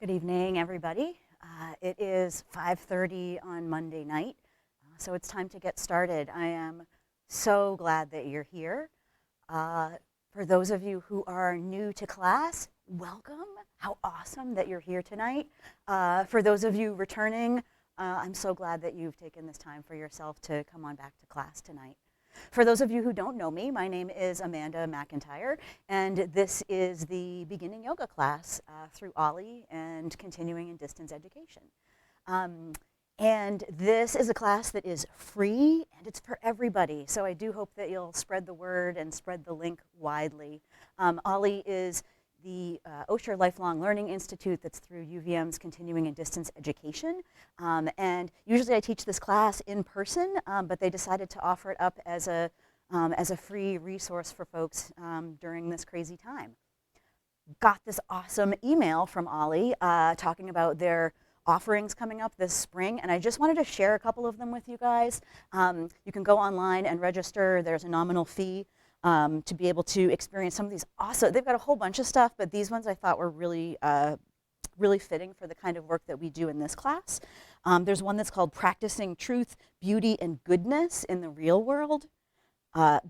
Good evening, everybody. It is 5:30 on Monday night, so it's time to get started. I am so glad that you're here. For those of you who are new to class, welcome. How awesome that you're here tonight. For those of you returning, I'm so glad that you've taken this time for yourself to come on back to class tonight. For those of you who don't know me, my name is Amanda McIntire, and this is the beginning yoga class through OLLI and continuing in distance education. And this is a class that is free and it's for everybody. So I do hope that you'll spread the word and spread the link widely. OLLI is the Osher Lifelong Learning Institute that's through UVM's continuing and distance education. And usually I teach this class in person, but they decided to offer it up as a free resource for folks during this crazy time. Got this awesome email from OLLI talking about their offerings coming up this spring, and I just wanted to share a couple of them with you guys. You can go online and register. There's a nominal fee to be able to experience some of these awesome, they've got a whole bunch of stuff, but these ones I thought were really, really fitting for the kind of work that we do in this class. There's one that's called Practicing Truth, Beauty, and Goodness in the Real World,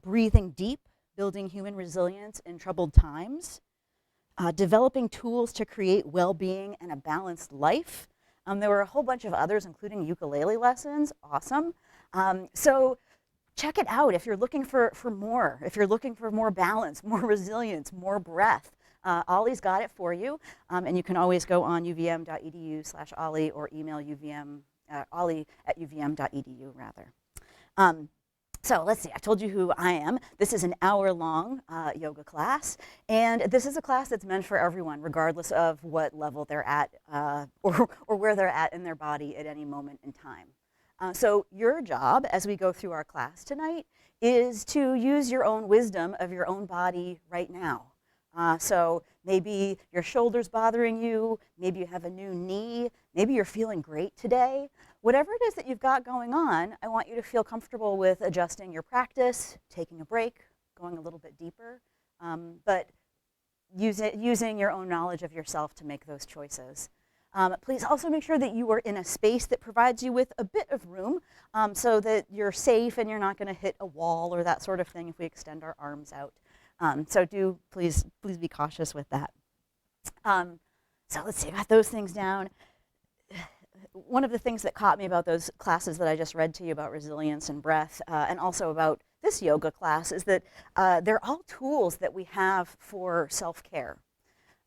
Breathing Deep, Building Human Resilience in Troubled Times, Developing Tools to Create Well-Being and a Balanced Life. There were a whole bunch of others, including ukulele lessons, awesome. So check it out if you're looking for more, if you're looking for more balance, more resilience, more breath. OLLI's got it for you, and you can always go on uvm.edu/OLLI or email olli@uvm.edu rather. So let's see, I told you who I am. This is an hour-long yoga class, and this is a class that's meant for everyone, regardless of what level they're at or where they're at in their body at any moment in time. So your job as we go through our class tonight is to use your own wisdom of your own body right now. So maybe your shoulder's bothering you, maybe you have a new knee, maybe you're feeling great today. Whatever it is that you've got going on, I want you to feel comfortable with adjusting your practice, taking a break, going a little bit deeper, but using your own knowledge of yourself to make those choices. Please also make sure that you are in a space that provides you with a bit of room so that you're safe and you're not going to hit a wall or that sort of thing if we extend our arms out. So please be cautious with that. So let's see, I got those things down. One of the things that caught me about those classes that I just read to you about resilience and breath, and also about this yoga class, is that they're all tools that we have for self-care.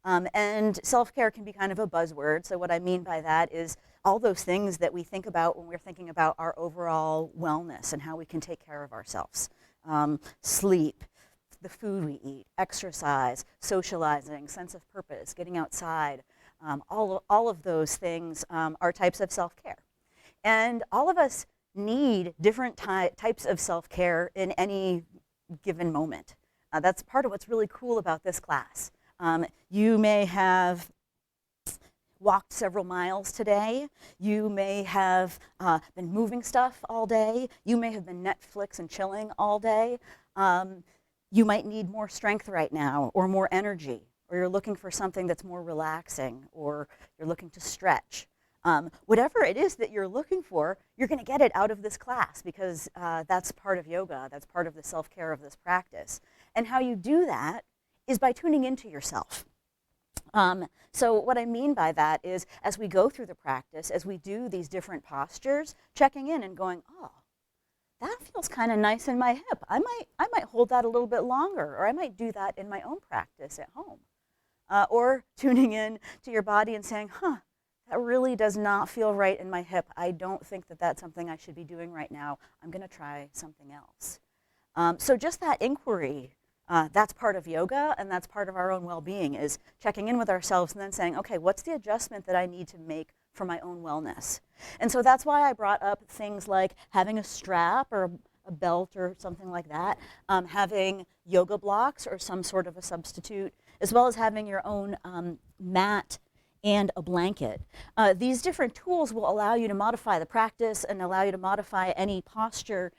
And self-care can be kind of a buzzword. So what I mean by that is all those things that we think about when we're thinking about our overall wellness and how we can take care of ourselves. Sleep, the food we eat, exercise, socializing, sense of purpose, getting outside. All of those things are types of self-care. And all of us need different types of self-care in any given moment. That's part of what's really cool about this class. You may have walked several miles today. You may have been moving stuff all day. You may have been Netflix and chilling all day. You might need more strength right now or more energy, or you're looking for something that's more relaxing, or you're looking to stretch. Whatever it is that you're looking for, you're going to get it out of this class because that's part of yoga. That's part of the self-care of this practice. And how you do that is by tuning into yourself. So what I mean by that is as we go through the practice, as we do these different postures, checking in and going, oh, that feels kind of nice in my hip. I might hold that a little bit longer, or I might do that in my own practice at home. Or tuning in to your body and saying, that really does not feel right in my hip. I don't think that that's something I should be doing right now. I'm going to try something else. So just that inquiry, that's part of yoga, and that's part of our own well-being, is checking in with ourselves and then saying, okay, what's the adjustment that I need to make for my own wellness? And so that's why I brought up things like having a strap or a belt or something like that, having yoga blocks or some sort of a substitute, as well as having your own mat and a blanket. These different tools will allow you to modify the practice and allow you to modify any posture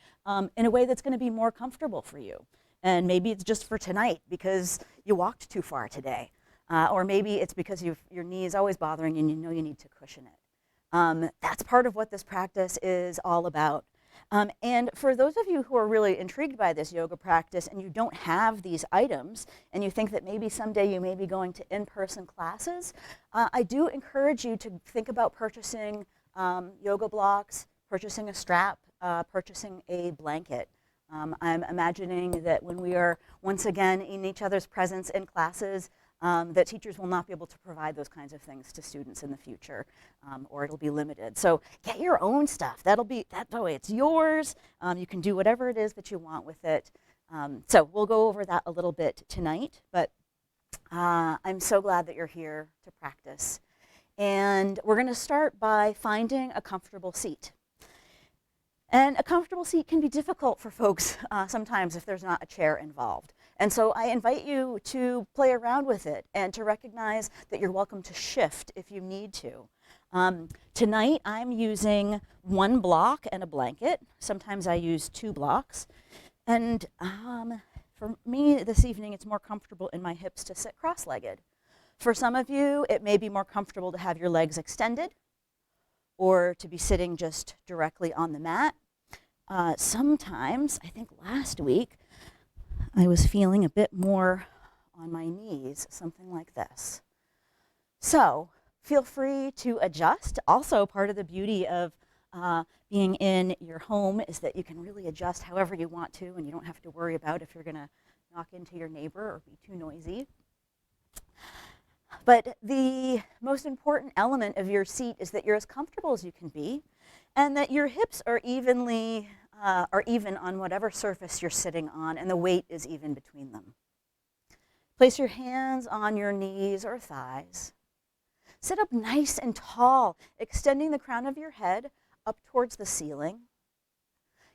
in a way that's going to be more comfortable for you. And maybe it's just for tonight because you walked too far today. Or maybe it's because your knee is always bothering you and you know you need to cushion it. That's part of what this practice is all about. And for those of you who are really intrigued by this yoga practice and you don't have these items and you think that maybe someday you may be going to in-person classes, I do encourage you to think about purchasing yoga blocks, purchasing a strap, purchasing a blanket. I'm imagining that when we are once again in each other's presence in classes, that teachers will not be able to provide those kinds of things to students in the future, or it'll be limited. So get your own stuff. That way it's yours. You can do whatever it is that you want with it. So we'll go over that a little bit tonight, but I'm so glad that you're here to practice. And we're going to start by finding a comfortable seat. And a comfortable seat can be difficult for folks sometimes if there's not a chair involved. And so I invite you to play around with it and to recognize that you're welcome to shift if you need to. Tonight I'm using one block and a blanket. Sometimes I use 2 blocks. And for me this evening it's more comfortable in my hips to sit cross-legged. For some of you it may be more comfortable to have your legs extended or to be sitting just directly on the mat. Sometimes, I think last week, I was feeling a bit more on my knees, something like this. So feel free to adjust. Also, part of the beauty of being in your home is that you can really adjust however you want to, and you don't have to worry about if you're going to knock into your neighbor or be too noisy. But the most important element of your seat is that you're as comfortable as you can be, and that your hips are even on whatever surface you're sitting on, and the weight is even between them. Place your hands on your knees or thighs. Sit up nice and tall, extending the crown of your head up towards the ceiling.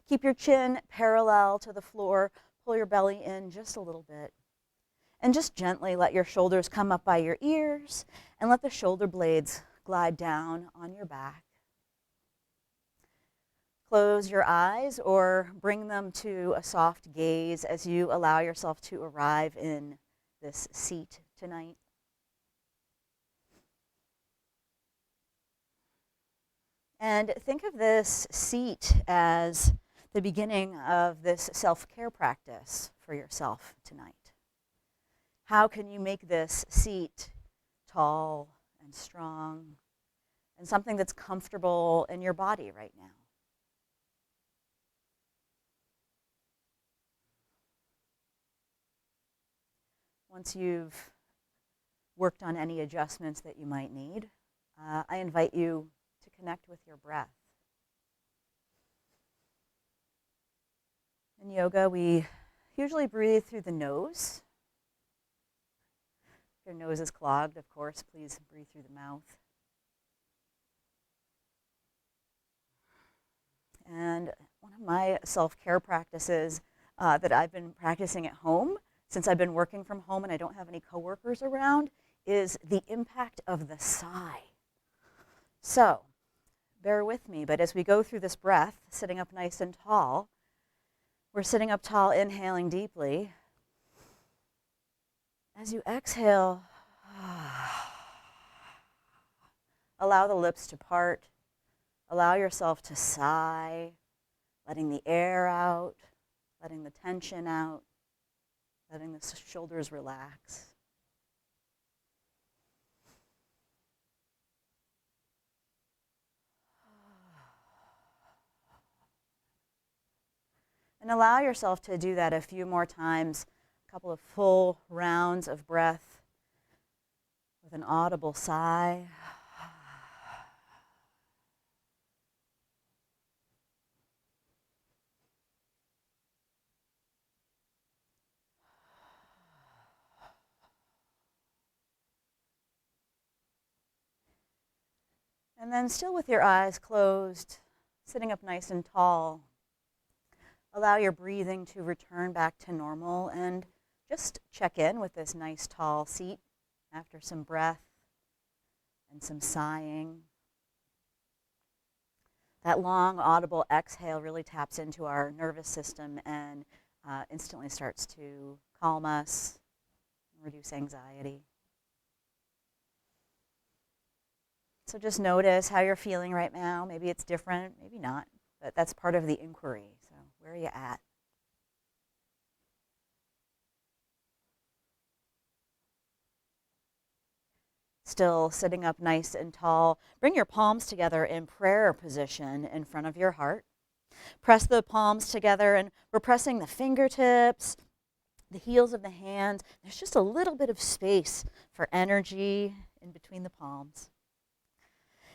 Keep your chin parallel to the floor. Pull your belly in just a little bit. And just gently let your shoulders come up by your ears and let the shoulder blades glide down on your back. Close your eyes or bring them to a soft gaze as you allow yourself to arrive in this seat tonight. And think of this seat as the beginning of this self-care practice for yourself tonight. How can you make this seat tall and strong and something that's comfortable in your body right now? Once you've worked on any adjustments that you might need, I invite you to connect with your breath. In yoga, we usually breathe through the nose. If your nose is clogged, of course, please breathe through the mouth. And one of my self-care practices that I've been practicing at home since I've been working from home and I don't have any coworkers around is the impact of the sigh. So, bear with me, but as we go through this breath, sitting up nice and tall, we're sitting up tall, inhaling deeply. As you exhale, allow the lips to part. Allow yourself to sigh, letting the air out, letting the tension out, letting the shoulders relax. And allow yourself to do that a few more times, a couple of full rounds of breath with an audible sigh. And then still with your eyes closed, sitting up nice and tall, allow your breathing to return back to normal and just check in with this nice tall seat after some breath and some sighing. That long audible exhale really taps into our nervous system and instantly starts to calm us, reduce anxiety. So just notice how you're feeling right now. Maybe it's different, maybe not, but that's part of the inquiry. So where are you at? Still sitting up nice and tall. Bring your palms together in prayer position in front of your heart. Press the palms together, and we're pressing the fingertips, the heels of the hands. There's just a little bit of space for energy in between the palms.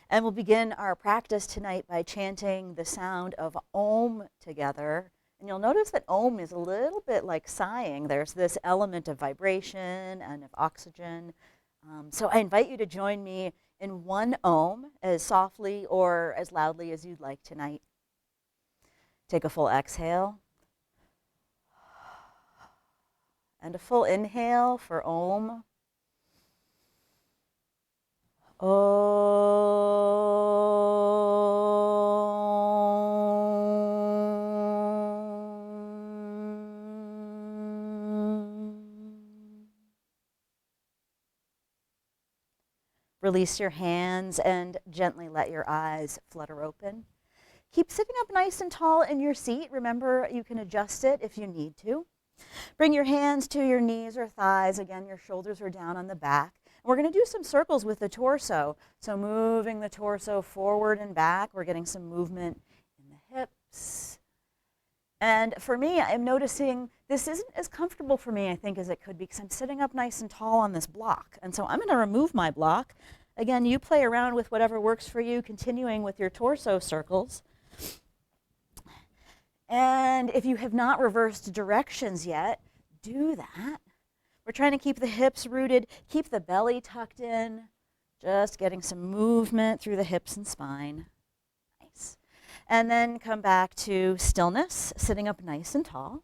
And we'll begin our practice tonight by chanting the sound of Om together. And you'll notice that Om is a little bit like sighing. There's this element of vibration and of oxygen. So I invite you to join me in one Om, as softly or as loudly as you'd like tonight. Take a full exhale. And a full inhale for Om. Release your hands and gently let your eyes flutter open. Keep sitting up nice and tall in your seat. Remember, you can adjust it if you need to. Bring your hands to your knees or thighs. Again, your shoulders are down on the back. We're going to do some circles with the torso. So moving the torso forward and back. We're getting some movement in the hips. And for me, I'm noticing this isn't as comfortable for me, I think, as it could be, because I'm sitting up nice and tall on this block. And so I'm going to remove my block. Again, you play around with whatever works for you, continuing with your torso circles. And if you have not reversed directions yet, do that. We're trying to keep the hips rooted, keep the belly tucked in, just getting some movement through the hips and spine. Nice. And then come back to stillness, sitting up nice and tall.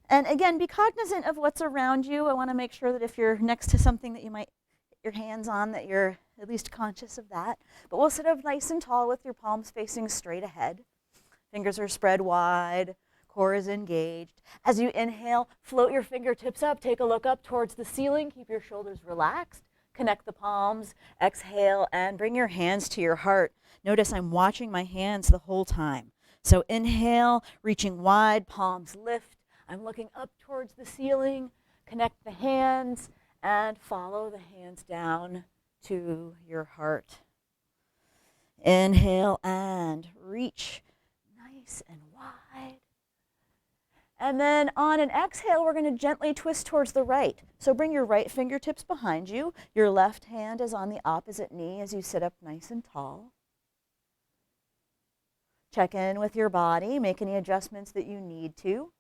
And again, be cognizant of what's around you. I want to make sure that if you're next to something that you might get your hands on, that you're at least conscious of that. But we'll sit up nice and tall with your palms facing straight ahead. Fingers are spread wide, core is engaged. As you inhale, float your fingertips up, take a look up towards the ceiling, keep your shoulders relaxed, connect the palms, exhale, and bring your hands to your heart. Notice I'm watching my hands the whole time. So inhale, reaching wide, palms lift. I'm looking up towards the ceiling, connect the hands, and follow the hands down to your heart. Inhale and reach. Nice and wide. And then on an exhale, we're going to gently twist towards the right. So bring your right fingertips behind you. Your left hand is on the opposite knee as you sit up nice and tall. Check in with your body. Make any adjustments that you need to.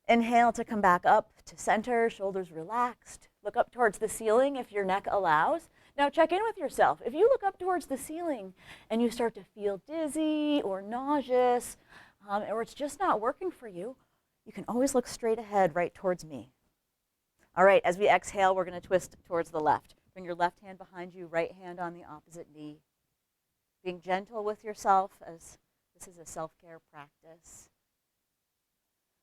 Inhale to come back up to center, shoulders relaxed. Look up towards the ceiling if your neck allows. Now check in with yourself. If you look up towards the ceiling and you start to feel dizzy or nauseous, or it's just not working for you, you can always look straight ahead right towards me. All right, as we exhale, we're going to twist towards the left. Bring your left hand behind you, right hand on the opposite knee. Being gentle with yourself, as this is a self-care practice.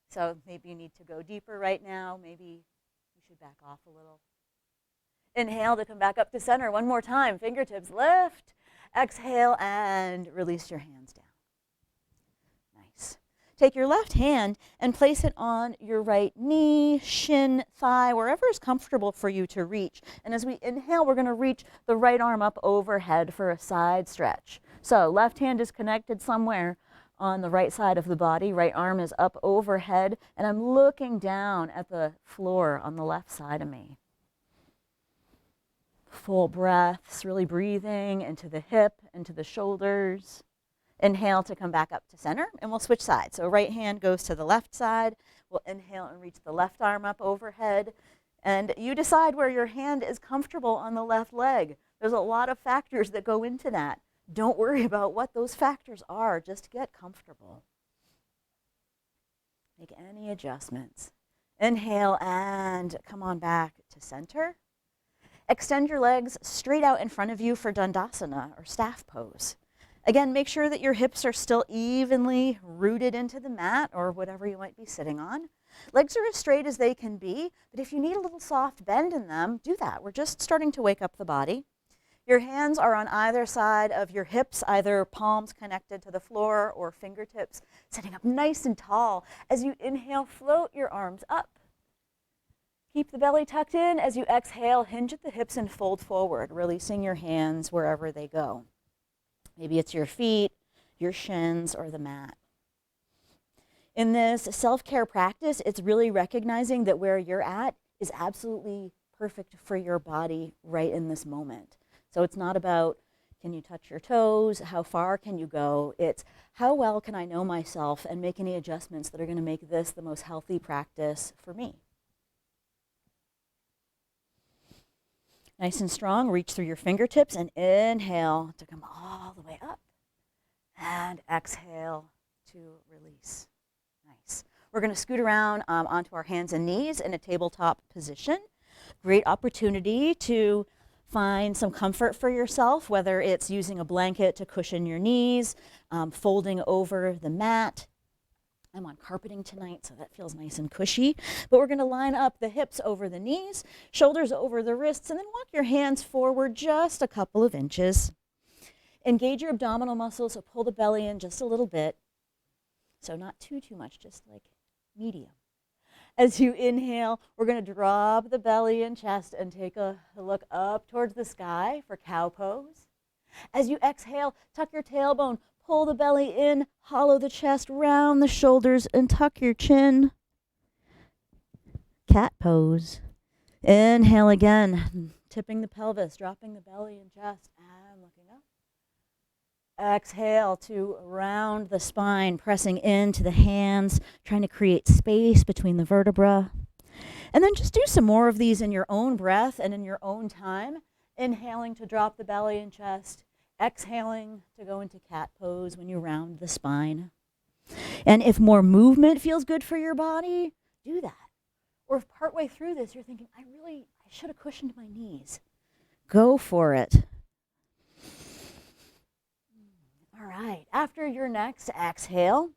So maybe you need to go deeper right now. Maybe you should back off a little. Inhale to come back up to center. One more time. Fingertips lift. Exhale and release your hands down. Nice. Take your left hand and place it on your right knee, shin, thigh, wherever is comfortable for you to reach. And as we inhale, we're going to reach the right arm up overhead for a side stretch. So left hand is connected somewhere on the right side of the body. Right arm is up overhead, and I'm looking down at the floor on the left side of me. Full breaths, really breathing into the hip, into the shoulders. Inhale to come back up to center, and we'll switch sides. So right hand goes to the left side. We'll inhale and reach the left arm up overhead. And you decide where your hand is comfortable on the left leg. There's a lot of factors that go into that. Don't worry about what those factors are. Just get comfortable. Make any adjustments. Inhale and come on back to center. Extend your legs straight out in front of you for Dandasana or staff pose. Again, make sure that your hips are still evenly rooted into the mat or whatever you might be sitting on. Legs are as straight as they can be, but if you need a little soft bend in them, do that. We're just starting to wake up the body. Your hands are on either side of your hips, either palms connected to the floor or fingertips, sitting up nice and tall. As you inhale, float your arms up. Keep the belly tucked in. As you exhale, hinge at the hips and fold forward, releasing your hands wherever they go. Maybe it's your feet, your shins, or the mat. In this self-care practice, it's really recognizing that where you're at is absolutely perfect for your body right in this moment. So it's not about, can you touch your toes? How far can you go? It's, how well can I know myself and make any adjustments that are going to make this the most healthy practice for me? Nice and strong, reach through your fingertips and inhale to come all the way up. And exhale to release. Nice. We're going to scoot around onto our hands and knees in a tabletop position. Great opportunity to find some comfort for yourself, whether it's using a blanket to cushion your knees, folding over the mat. I'm on carpeting tonight, so that feels nice and cushy. But we're going to line up the hips over the knees, shoulders over the wrists, and then walk your hands forward just a couple of inches. Engage your abdominal muscles, so pull the belly in just a little bit. So not too much, just like medium. As you inhale, we're going to drop the belly and chest and take a look up towards the sky for cow pose. As you exhale, tuck your tailbone, pull the belly in, hollow the chest, round the shoulders, and tuck your chin. Cat pose. Inhale again, tipping the pelvis, dropping the belly and chest, and looking up. Exhale to round the spine, pressing into the hands, trying to create space between the vertebra. And then just do some more of these in your own breath and in your own time. Inhaling to drop the belly and chest. Exhaling to go into cat pose when you round the spine. And if more movement feels good for your body, do that. Or if partway through this you're thinking, I should have cushioned my knees. Go for it. All right, after your next exhale,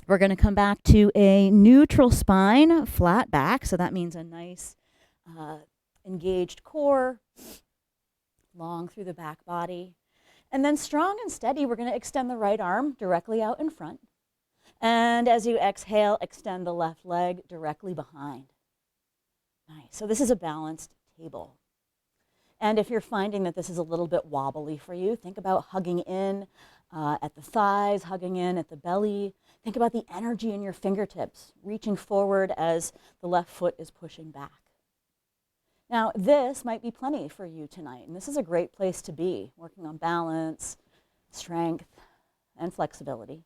we're going to come back to a neutral spine, flat back. So that means a nice engaged core, long through the back body. And then strong and steady, we're going to extend the right arm directly out in front. And as you exhale, extend the left leg directly behind. Nice. So this is a balanced table. And if you're finding that this is a little bit wobbly for you, think about hugging in at the thighs, hugging in at the belly. Think about the energy in your fingertips, reaching forward as the left foot is pushing back. Now, this might be plenty for you tonight, and this is a great place to be, working on balance, strength, and flexibility.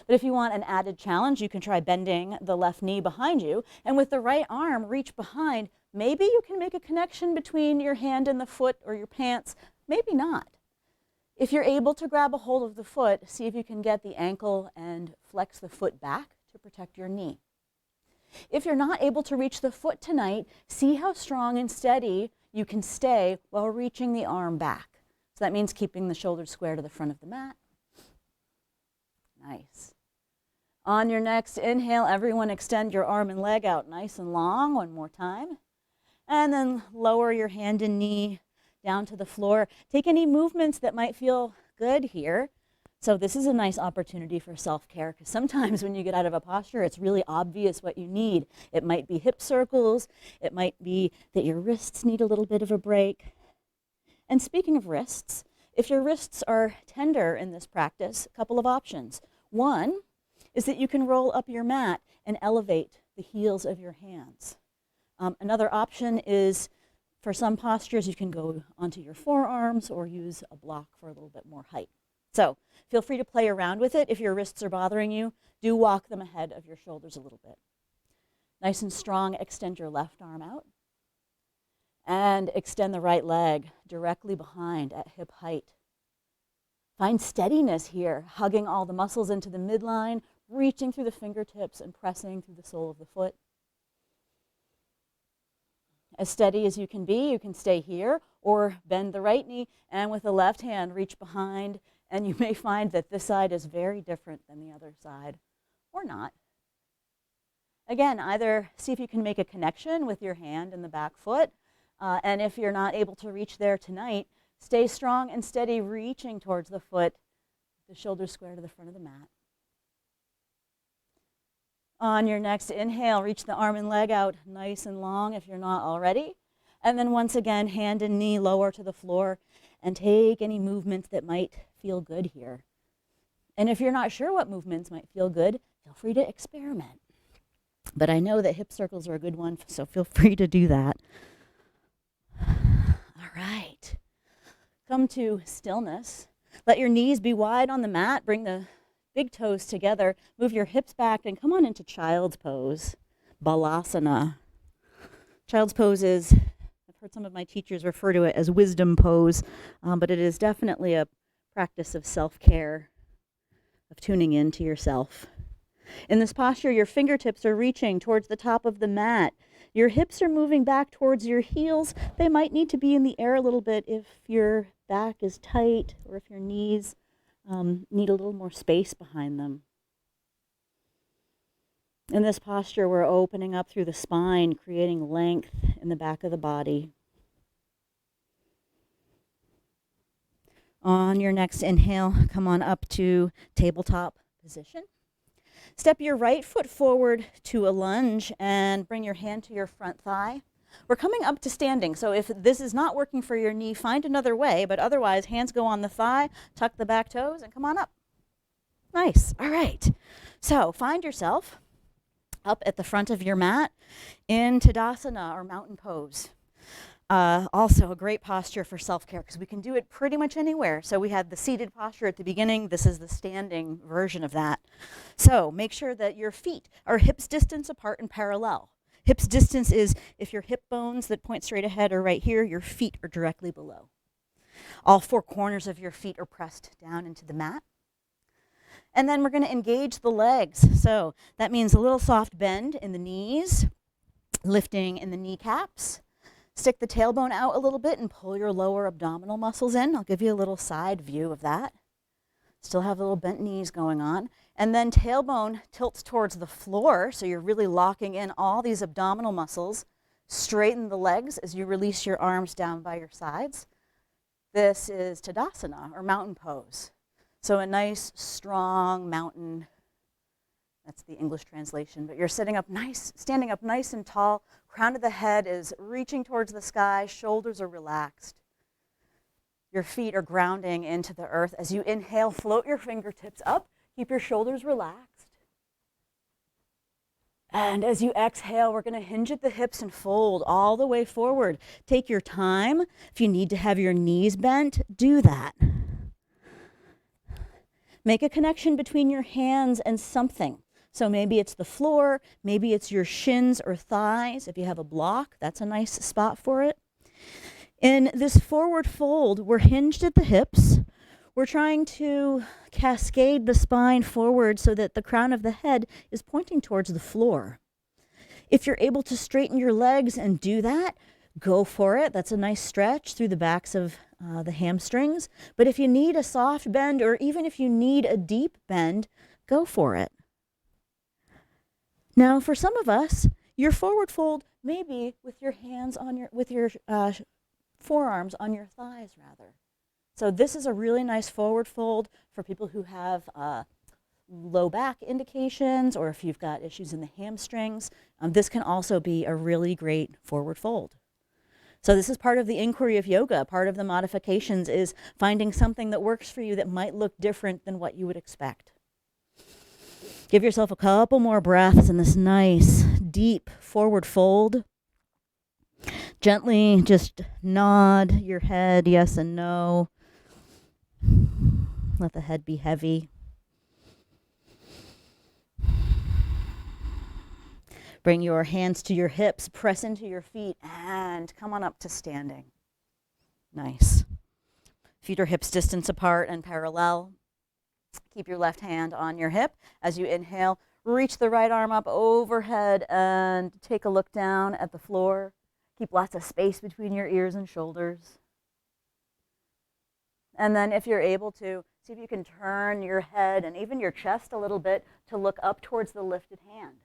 But if you want an added challenge, you can try bending the left knee behind you, and with the right arm, reach behind. Maybe you can make a connection between your hand and the foot or your pants, maybe not. If you're able to grab a hold of the foot, see if you can get the ankle and flex the foot back to protect your knee. If you're not able to reach the foot tonight, see how strong and steady you can stay while reaching the arm back. So that means keeping the shoulders square to the front of the mat. Nice. On your next inhale, everyone extend your arm and leg out nice and long one more time. And then lower your hand and knee down to the floor. Take any movements that might feel good here. So this is a nice opportunity for self-care, because sometimes when you get out of a posture, it's really obvious what you need. It might be hip circles. It might be that your wrists need a little bit of a break. And speaking of wrists, if your wrists are tender in this practice, a couple of options. One is that you can roll up your mat and elevate the heels of your hands. Another option is, for some postures, you can go onto your forearms or use a block for a little bit more height. So feel free to play around with it. If your wrists are bothering you, do walk them ahead of your shoulders a little bit. Nice and strong, extend your left arm out. And extend the right leg directly behind at hip height. Find steadiness here, hugging all the muscles into the midline, reaching through the fingertips and pressing through the sole of the foot. As steady as you can stay here, or bend the right knee and with the left hand reach behind, and you may find that this side is very different than the other side, or not. Again, either see if you can make a connection with your hand and the back foot, and if you're not able to reach there tonight, Stay strong and steady, reaching towards the foot, the shoulders square to the front of the mat. On your next inhale, reach the arm and leg out nice and long if you're not already. And then once again, hand and knee lower to the floor, and take any movements that might feel good here. And if you're not sure what movements might feel good, feel free to experiment. But I know that hip circles are a good one, so feel free to do that. All right. Come to stillness. Let your knees be wide on the mat. Bring the big toes together. Move your hips back and come on into child's pose, balasana. Child's pose is, I've heard some of my teachers refer to it as wisdom pose, but it is definitely a practice of self-care, of tuning in to yourself. In this posture, your fingertips are reaching towards the top of the mat. Your hips are moving back towards your heels. They might need to be in the air a little bit if your back is tight or if your knees need a little more space behind them. In this posture, we're opening up through the spine, creating length in the back of the body. On your next inhale, come on up to tabletop position. Step your right foot forward to a lunge and bring your hand to your front thigh. We're coming up to standing, so if this is not working for your knee, find another way, but otherwise, hands go on the thigh, tuck the back toes, and come on up. Nice. All right. So find yourself up at the front of your mat in Tadasana, or mountain pose. Also a great posture for self-care because we can do it pretty much anywhere. So we had the seated posture at the beginning. This is the standing version of that. So make sure that your feet are hips distance apart and parallel. Hips distance is if your hip bones that point straight ahead are right here, your feet are directly below. All four corners of your feet are pressed down into the mat. And then we're going to engage the legs. So that means a little soft bend in the knees, lifting in the kneecaps. Stick the tailbone out a little bit and pull your lower abdominal muscles in. I'll give you a little side view of that. Still have little bent knees going on. And then tailbone tilts towards the floor, so you're really locking in all these abdominal muscles. Straighten the legs as you release your arms down by your sides. This is Tadasana, or mountain pose. So a nice, strong mountain. That's the English translation, but you're standing up nice and tall. Crown of the head is reaching towards the sky. Shoulders are relaxed. Your feet are grounding into the earth. As you inhale, float your fingertips up. Keep your shoulders relaxed. And as you exhale, we're going to hinge at the hips and fold all the way forward. Take your time. If you need to have your knees bent, do that. Make a connection between your hands and something. So maybe it's the floor, maybe it's your shins or thighs. If you have a block, that's a nice spot for it. In this forward fold, we're hinged at the hips. We're trying to cascade the spine forward so that the crown of the head is pointing towards the floor. If you're able to straighten your legs and do that, go for it. That's a nice stretch through the backs of the hamstrings. But if you need a soft bend, or even if you need a deep bend, go for it. Now, for some of us, your forward fold may be with your hands on your forearms on your thighs, rather. So this is a really nice forward fold for people who have low back indications, or if you've got issues in the hamstrings. This can also be a really great forward fold. So this is part of the inquiry of yoga. Part of the modifications is finding something that works for you that might look different than what you would expect. Give yourself a couple more breaths in this nice, deep forward fold. Gently just nod your head yes and no. Let the head be heavy. Bring your hands to your hips, press into your feet, and come on up to standing. Nice. Feet are hips distance apart and parallel. Keep your left hand on your hip. As you inhale, reach the right arm up overhead and take a look down at the floor. Keep lots of space between your ears and shoulders. And then if you're able to, see if you can turn your head and even your chest a little bit to look up towards the lifted hand.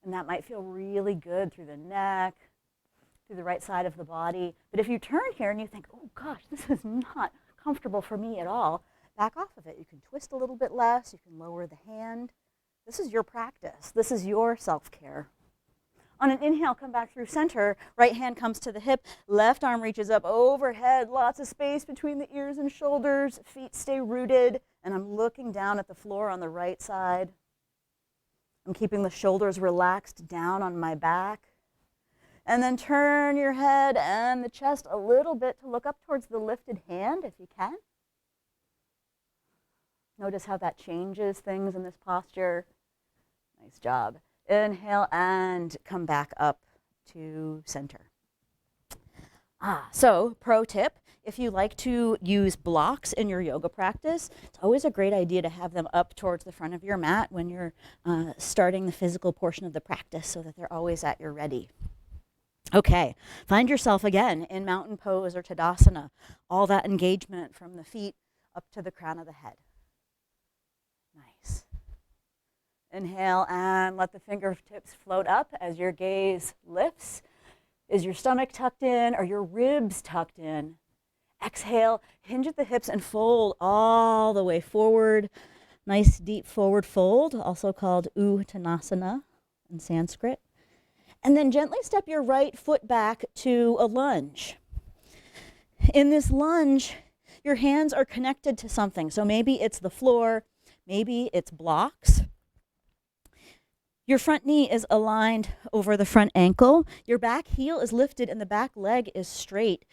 And that might feel really good through the neck, through the right side of the body. But if you turn here and you think, oh gosh, this is not comfortable for me at all, back off of it. You can twist a little bit less, you can lower the hand. This is your practice. This is your self-care. On an inhale, come back through center. Right hand comes to the hip. Left arm reaches up overhead. Lots of space between the ears and shoulders. Feet stay rooted. And I'm looking down at the floor on the right side. I'm keeping the shoulders relaxed down on my back. And then turn your head and the chest a little bit to look up towards the lifted hand if you can. Notice how that changes things in this posture. Nice job. Inhale and come back up to center. So pro tip, if you like to use blocks in your yoga practice, it's always a great idea to have them up towards the front of your mat when you're starting the physical portion of the practice so that they're always at your ready. Okay, find yourself again in mountain pose or Tadasana, all that engagement from the feet up to the crown of the head. Nice. Inhale and let the fingertips float up as your gaze lifts. Is your stomach tucked in or your ribs tucked in? Exhale, hinge at the hips and fold all the way forward. Nice deep forward fold, also called Uttanasana in Sanskrit. And then gently step your right foot back to a lunge. In this lunge, your hands are connected to something. So maybe it's the floor, maybe it's blocks. Your front knee is aligned over the front ankle. Your back heel is lifted and the back leg is straight.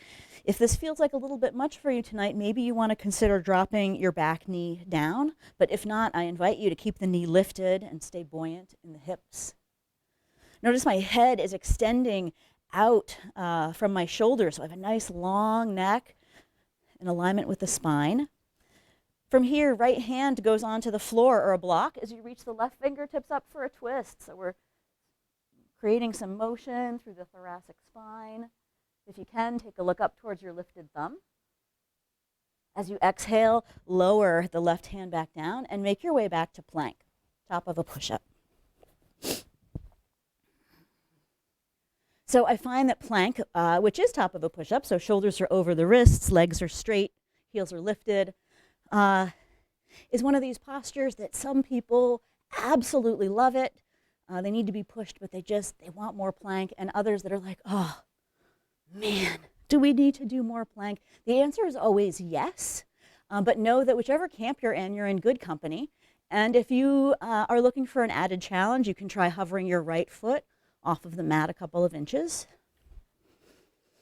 If this feels like a little bit much for you tonight, maybe you want to consider dropping your back knee down. But if not, I invite you to keep the knee lifted and stay buoyant in the hips. Notice my head is extending out from my shoulders. So I have a nice long neck in alignment with the spine. From here, right hand goes onto the floor or a block as you reach the left fingertips up for a twist. So we're creating some motion through the thoracic spine. If you can, take a look up towards your lifted thumb. As you exhale, lower the left hand back down and make your way back to plank, top of a push-up. So I find that plank, which is top of a push-up, so shoulders are over the wrists, legs are straight, heels are lifted, is one of these postures that some people absolutely love it. They need to be pushed, but they want more plank. And others that are like, oh, man, do we need to do more plank? The answer is always yes. But know that whichever camp you're in good company. And if you are looking for an added challenge, you can try hovering your right foot off of the mat a couple of inches.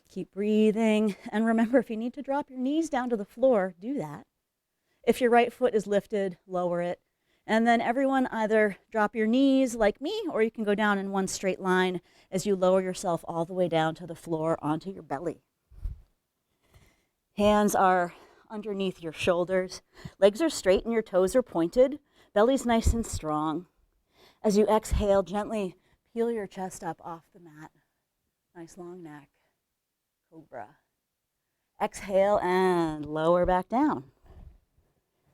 Keep breathing. And remember, if you need to drop your knees down to the floor, do that. If your right foot is lifted, lower it. And then everyone either drop your knees like me, or you can go down in one straight line as you lower yourself all the way down to the floor onto your belly. Hands are underneath your shoulders. Legs are straight and your toes are pointed. Belly's nice and strong. As you exhale, gently peel your chest up off the mat. Nice long neck. Cobra. Exhale and lower back down.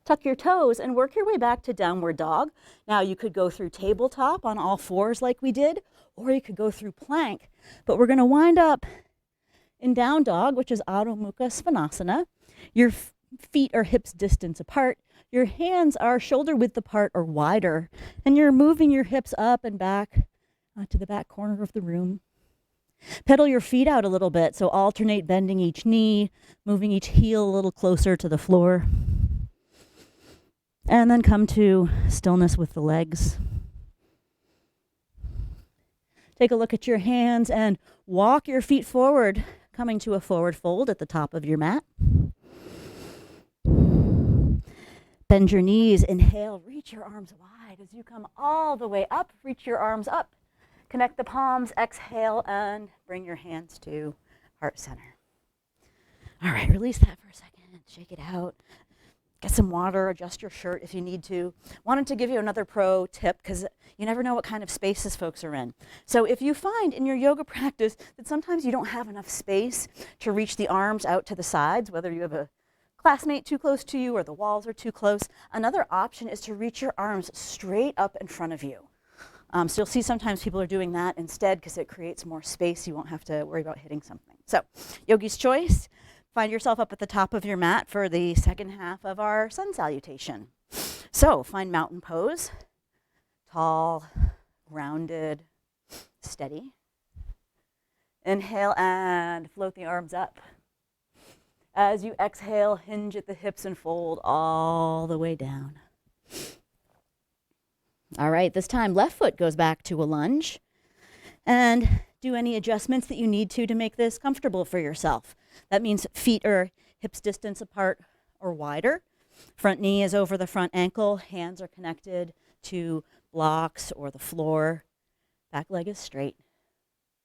Tuck your toes and work your way back to downward dog. Now you could go through tabletop on all fours like we did, or you could go through plank. But we're going to wind up in down dog, which is Adho Mukha Svanasana. Your feet are hips distance apart. Your hands are shoulder width apart or wider. And you're moving your hips up and back to the back corner of the room. Pedal your feet out a little bit, so alternate bending each knee, moving each heel a little closer to the floor. And then come to stillness with the legs. Take a look at your hands and walk your feet forward, coming to a forward fold at the top of your mat. Bend your knees, inhale, reach your arms wide as you come all the way up, reach your arms up. Connect the palms, exhale, and bring your hands to heart center. All right, release that for a second, shake it out. Get some water, adjust your shirt if you need to. Wanted to give you another pro tip because you never know what kind of spaces folks are in. So if you find in your yoga practice that sometimes you don't have enough space to reach the arms out to the sides, whether you have a classmate too close to you or the walls are too close, another option is to reach your arms straight up in front of you. So you'll see sometimes people are doing that instead because it creates more space. You won't have to worry about hitting something. So yogi's choice, find yourself up at the top of your mat for the second half of our sun salutation. So find mountain pose, tall, grounded, steady. Inhale and float the arms up. As you exhale, hinge at the hips and fold all the way down. All right, this time left foot goes back to a lunge. And do any adjustments that you need to make this comfortable for yourself. That means feet are hips distance apart or wider. Front knee is over the front ankle. Hands are connected to blocks or the floor. Back leg is straight.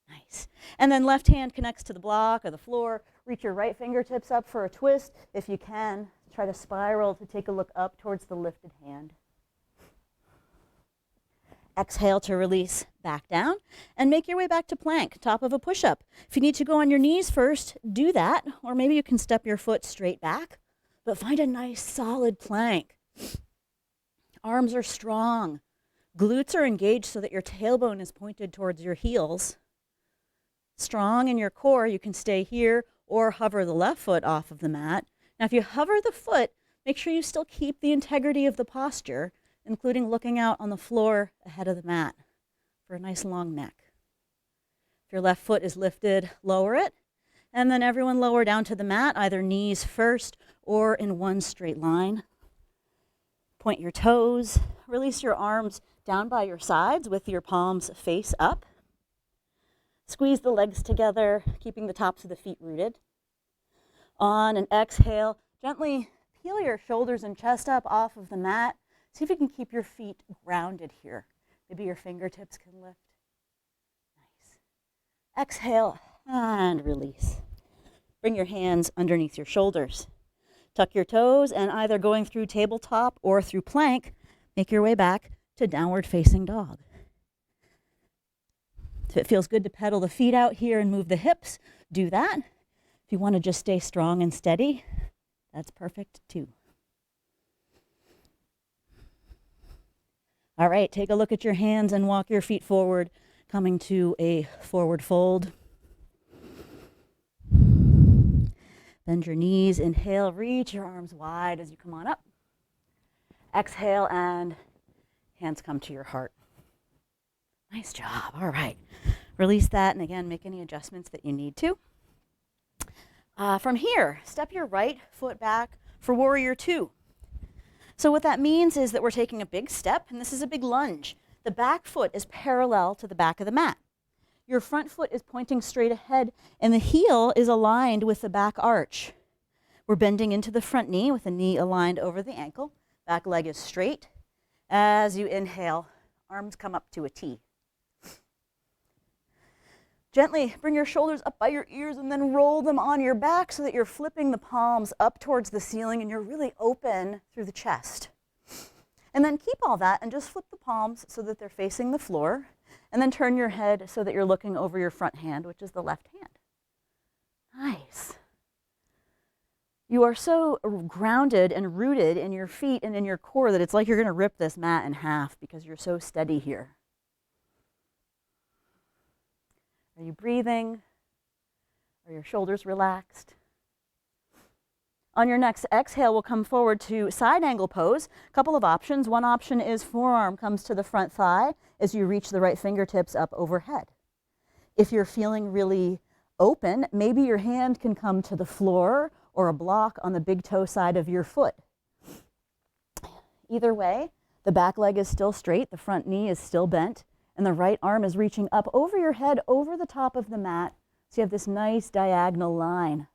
Nice. And then left hand connects to the block or the floor. Reach your right fingertips up for a twist. If you can, try to spiral to take a look up towards the lifted hand. Exhale to release back down and make your way back to plank, top of a push-up. If you need to go on your knees first, do that, or maybe you can step your foot straight back, but find a nice solid plank. Arms are strong. Glutes are engaged so that your tailbone is pointed towards your heels. Strong in your core, you can stay here or hover the left foot off of the mat. Now, if you hover the foot, make sure you still keep the integrity of the posture, including looking out on the floor ahead of the mat for a nice long neck. If your left foot is lifted, lower it, and then everyone lower down to the mat, either knees first or in one straight line. Point your toes, release your arms down by your sides with your palms face up. Squeeze the legs together, keeping the tops of the feet rooted. On an exhale, gently peel your shoulders and chest up off of the mat. See if you can keep your feet grounded here. Maybe your fingertips can lift. Nice. Exhale and release. Bring your hands underneath your shoulders. Tuck your toes and either going through tabletop or through plank, make your way back to downward facing dog. If it feels good to pedal the feet out here and move the hips, do that. If you want to just stay strong and steady, that's perfect too. All right, take a look at your hands and walk your feet forward, coming to a forward fold. Bend your knees, inhale, reach your arms wide as you come on up. Exhale and hands come to your heart. Nice job, all right. Release that and again, make any adjustments that you need to. From here, step your right foot back for warrior two. So what that means is that we're taking a big step, and this is a big lunge. The back foot is parallel to the back of the mat. Your front foot is pointing straight ahead, and the heel is aligned with the back arch. We're bending into the front knee with the knee aligned over the ankle. Back leg is straight. As you inhale, arms come up to a T. Gently bring your shoulders up by your ears and then roll them on your back so that you're flipping the palms up towards the ceiling and you're really open through the chest. And then keep all that and just flip the palms so that they're facing the floor, and then turn your head so that you're looking over your front hand, which is the left hand. Nice. You are so grounded and rooted in your feet and in your core that it's like you're going to rip this mat in half because you're so steady here. Are you breathing? Are your shoulders relaxed? On your next exhale, we'll come forward to side angle pose. A couple of options. One option is forearm comes to the front thigh as you reach the right fingertips up overhead. If you're feeling really open, maybe your hand can come to the floor or a block on the big toe side of your foot. Either way, the back leg is still straight, the front knee is still bent, and the right arm is reaching up over your head, over the top of the mat. So you have this nice diagonal line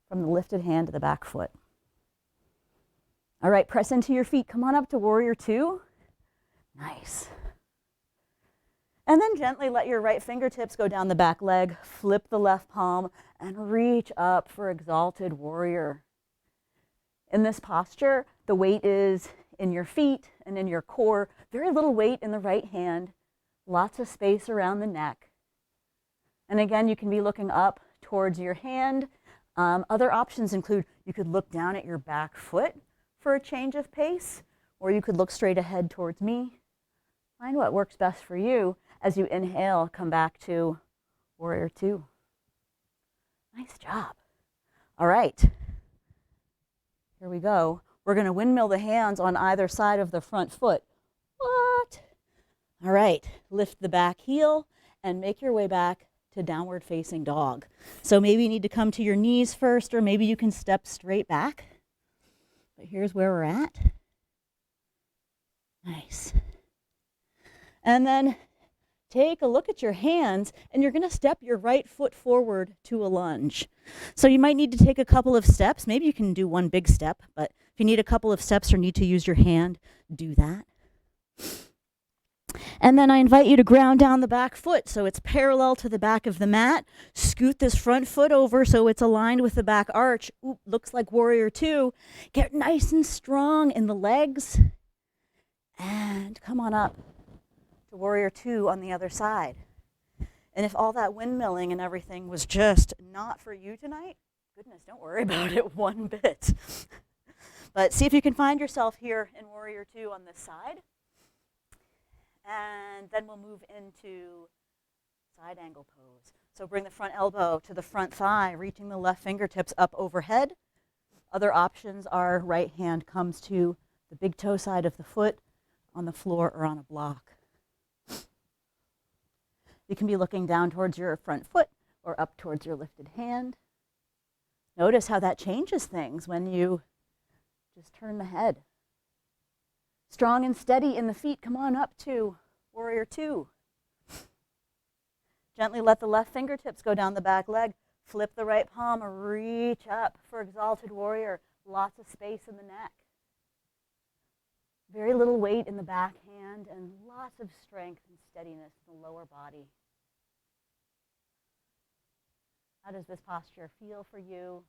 from the lifted hand to the back foot. All right, press into your feet. Come on up to warrior two. Nice. And then gently let your right fingertips go down the back leg, flip the left palm, and reach up for exalted warrior. In this posture, the weight is in your feet and in your core. Very little weight in the right hand. Lots of space around the neck. And again, you can be looking up towards your hand. Other options include you could look down at your back foot for a change of pace, or you could look straight ahead towards me. Find what works best for you. As you inhale, come back to warrior two. Nice job. All right. Here we go. We're going to windmill the hands on either side of the front foot. What? All right. Lift the back heel and make your way back to downward facing dog. So maybe you need to come to your knees first, or maybe you can step straight back. But here's where we're at. Nice. And then take a look at your hands, and you're going to step your right foot forward to a lunge. So you might need to take a couple of steps. Maybe you can do one big step, but if you need a couple of steps or need to use your hand, do that. And then I invite you to ground down the back foot so it's parallel to the back of the mat. Scoot this front foot over so it's aligned with the back arch. Ooh, looks like warrior two. Get nice and strong in the legs. And come on up to warrior two on the other side. And if all that windmilling and everything was just not for you tonight, goodness, don't worry about it one bit. But see if you can find yourself here in warrior two on this side. And then we'll move into side angle pose. So bring the front elbow to the front thigh, reaching the left fingertips up overhead. Other options are right hand comes to the big toe side of the foot on the floor or on a block. You can be looking down towards your front foot or up towards your lifted hand. Notice how that changes things when you just turn the head. Strong and steady in the feet. Come on up to warrior two. Gently let the left fingertips go down the back leg. Flip the right palm, reach up for exalted warrior. Lots of space in the neck. Very little weight in the back hand and lots of strength and steadiness in the lower body. How does this posture feel for you?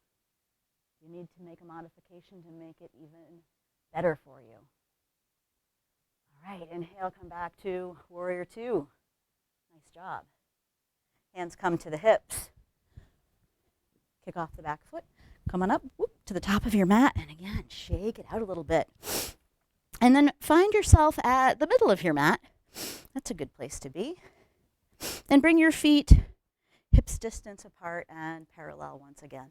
You need to make a modification to make it even better for you. All right, inhale, come back to warrior two. Nice job. Hands come to the hips. Kick off the back foot. Come on up whoop, to the top of your mat. And again, shake it out a little bit. And then find yourself at the middle of your mat. That's a good place to be. And bring your feet hips distance apart and parallel once again.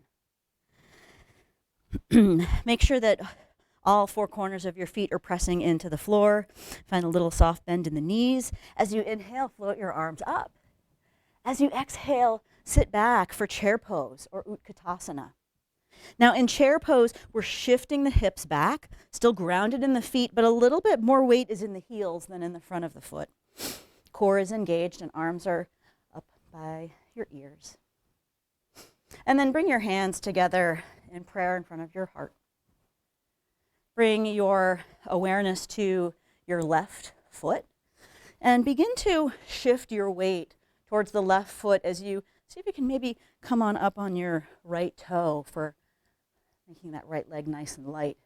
Make sure that all four corners of your feet are pressing into the floor. Find a little soft bend in the knees. As you inhale, float your arms up. As you exhale, sit back for chair pose or Utkatasana. Now in chair pose, we're shifting the hips back, still grounded in the feet, but a little bit more weight is in the heels than in the front of the foot. Core is engaged and arms are up by your ears. And then bring your hands together in prayer in front of your heart. Bring your awareness to your left foot and begin to shift your weight towards the left foot as you see if you can maybe come on up on your right toe for making that right leg nice and light.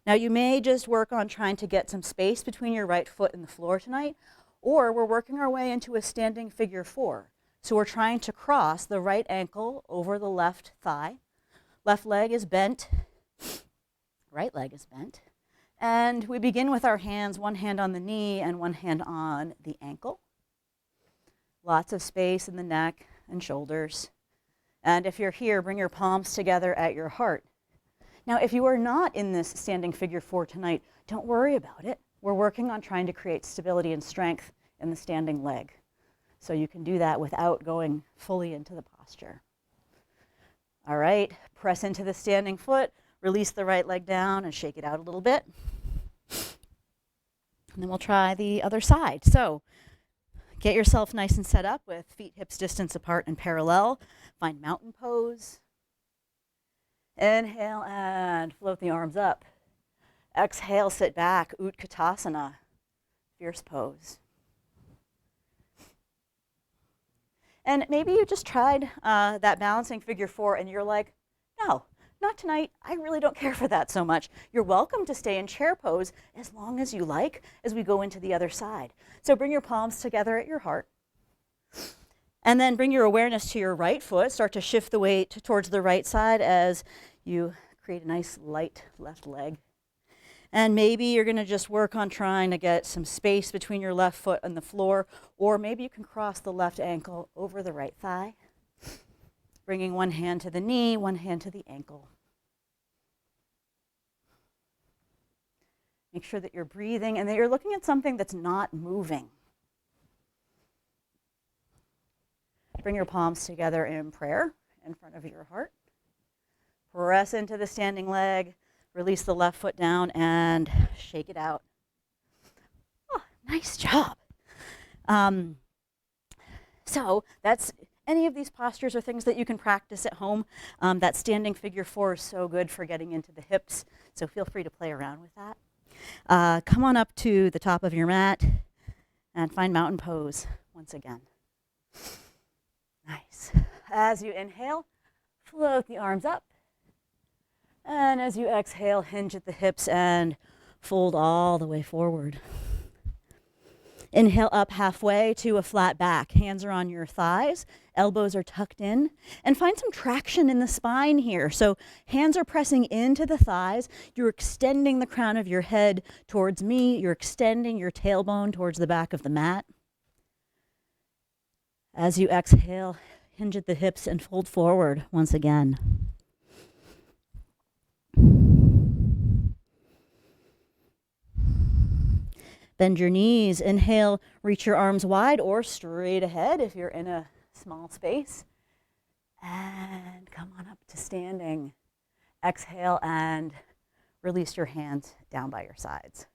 Now you may just work on trying to get some space between your right foot and the floor tonight, or we're working our way into a standing figure four. So we're trying to cross the right ankle over the left thigh. Left leg is bent. Right leg is bent. And we begin with our hands, one hand on the knee and one hand on the ankle. Lots of space in the neck and shoulders. And if you're here, bring your palms together at your heart. Now, if you are not in this standing figure four tonight, don't worry about it. We're working on trying to create stability and strength in the standing leg. So you can do that without going fully into the posture. All right, press into the standing foot. Release the right leg down and shake it out a little bit. And then we'll try the other side. So get yourself nice and set up with feet hips distance apart and parallel. Find mountain pose. Inhale and float the arms up. Exhale, sit back, Utkatasana, fierce pose. And maybe you just tried that balancing figure four and you're like, no, not tonight. I really don't care for that so much. You're welcome to stay in chair pose as long as you like as we go into the other side. So bring your palms together at your heart. And then bring your awareness to your right foot. Start to shift the weight towards the right side as you create a nice light left leg. And maybe you're going to just work on trying to get some space between your left foot and the floor, or maybe you can cross the left ankle over the right thigh, bringing one hand to the knee, one hand to the ankle. Make sure that you're breathing and that you're looking at something that's not moving. Bring your palms together in prayer in front of your heart. Press into the standing leg. Release the left foot down and shake it out. Oh, nice job. So that's any of these postures are things that you can practice at home. That standing figure 4 is so good for getting into the hips, so feel free to play around with that. Come on up to the top of your mat and find mountain pose once again. Nice. As you inhale, float the arms up. And as you exhale, hinge at the hips and fold all the way forward. Inhale up halfway to a flat back. Hands are on your thighs, elbows are tucked in, and find some traction in the spine here. So hands are pressing into the thighs. You're extending the crown of your head towards me. You're extending your tailbone towards the back of the mat. As you exhale, hinge at the hips and fold forward once again. Bend your knees. Inhale, reach your arms wide or straight ahead if you're in a small space. And come on up to standing. Exhale and release your hands down by your sides.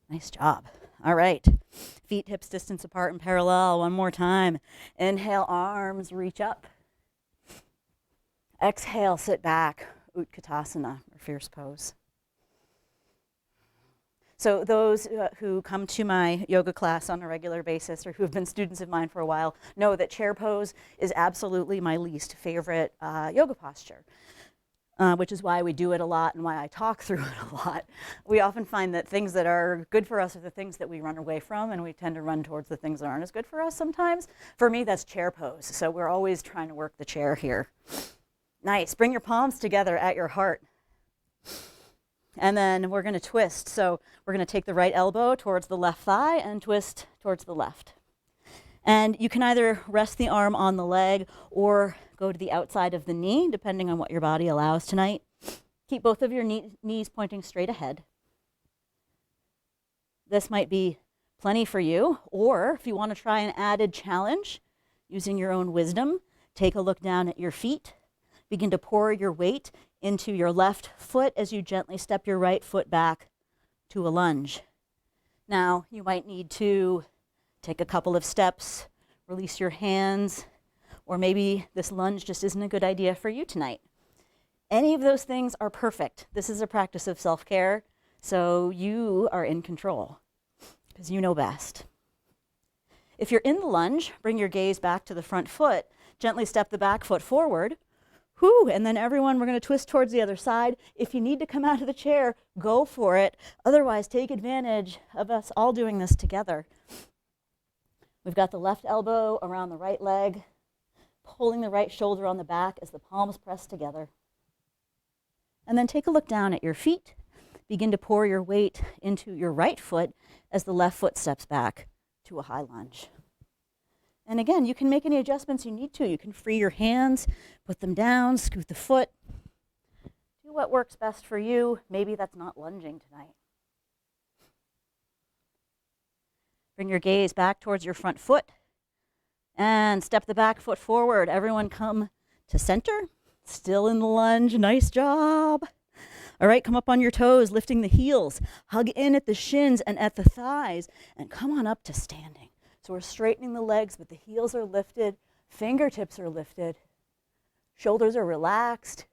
Nice job. All right. Feet hips distance apart and parallel. One more time. Inhale, arms reach up. Exhale, sit back. Utkatasana, or fierce pose. So those who come to my yoga class on a regular basis or who have been students of mine for a while know that chair pose is absolutely my least favorite yoga posture, which is why we do it a lot and why I talk through it a lot. We often find that things that are good for us are the things that we run away from, and we tend to run towards the things that aren't as good for us sometimes. For me, that's chair pose. So we're always trying to work the chair here. Nice. Bring your palms together at your heart. And then we're going to twist. So we're going to take the right elbow towards the left thigh and twist towards the left. And you can either rest the arm on the leg or go to the outside of the knee, depending on what your body allows tonight. Keep both of your knees pointing straight ahead. This might be plenty for you, or if you want to try an added challenge, using your own wisdom, take a look down at your feet. Begin to pour your weight into your left foot as you gently step your right foot back to a lunge. Now, you might need to take a couple of steps, release your hands, or maybe this lunge just isn't a good idea for you tonight. Any of those things are perfect. This is a practice of self-care, so you are in control because you know best. If you're in the lunge, bring your gaze back to the front foot, gently step the back foot forward. Whew, and then everyone, we're going to twist towards the other side. If you need to come out of the chair, go for it. Otherwise, take advantage of us all doing this together. We've got the left elbow around the right leg, pulling the right shoulder on the back as the palms press together. And then take a look down at your feet. Begin to pour your weight into your right foot as the left foot steps back to a high lunge. And again, you can make any adjustments you need to. You can free your hands, put them down, scoot the foot. Do what works best for you. Maybe that's not lunging tonight. Bring your gaze back towards your front foot and step the back foot forward. Everyone come to center. Still in the lunge. Nice job. All right, come up on your toes, lifting the heels. Hug in at the shins and at the thighs, and come on up to standing. So we're straightening the legs, but the heels are lifted, fingertips are lifted, shoulders are relaxed.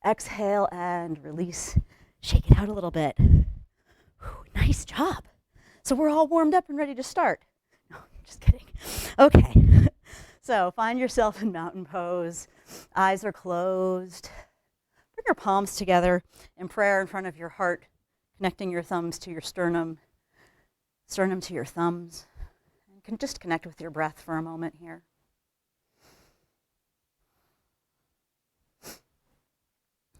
Exhale and release. Shake it out a little bit. Whew, nice job. So we're all warmed up and ready to start. No, just kidding. Okay, so find yourself in mountain pose. Eyes are closed. Bring your palms together in prayer in front of your heart, connecting your thumbs to your sternum, sternum to your thumbs. You can just connect with your breath for a moment here.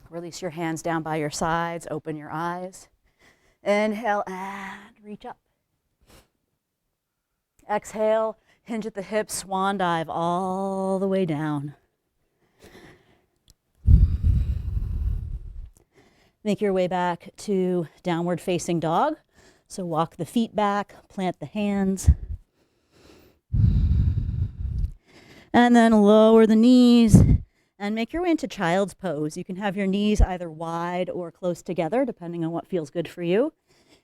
Release your hands down by your sides, open your eyes. Inhale and reach up. Exhale, hinge at the hips, swan dive all the way down. Make your way back to downward facing dog. So walk the feet back, plant the hands. And then lower the knees and make your way into child's pose. You can have your knees either wide or close together, depending on what feels good for you.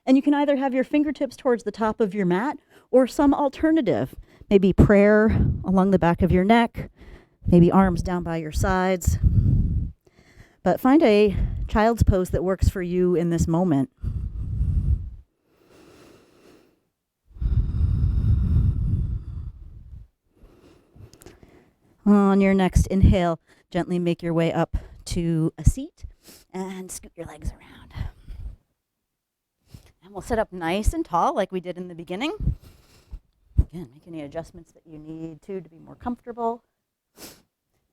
And you can either have your fingertips towards the top of your mat or some alternative, maybe prayer along the back of your neck, maybe arms down by your sides. But find a child's pose that works for you in this moment. On your next inhale, gently make your way up to a seat and scoot your legs around. And we'll sit up nice and tall like we did in the beginning. Again, make any adjustments that you need to be more comfortable.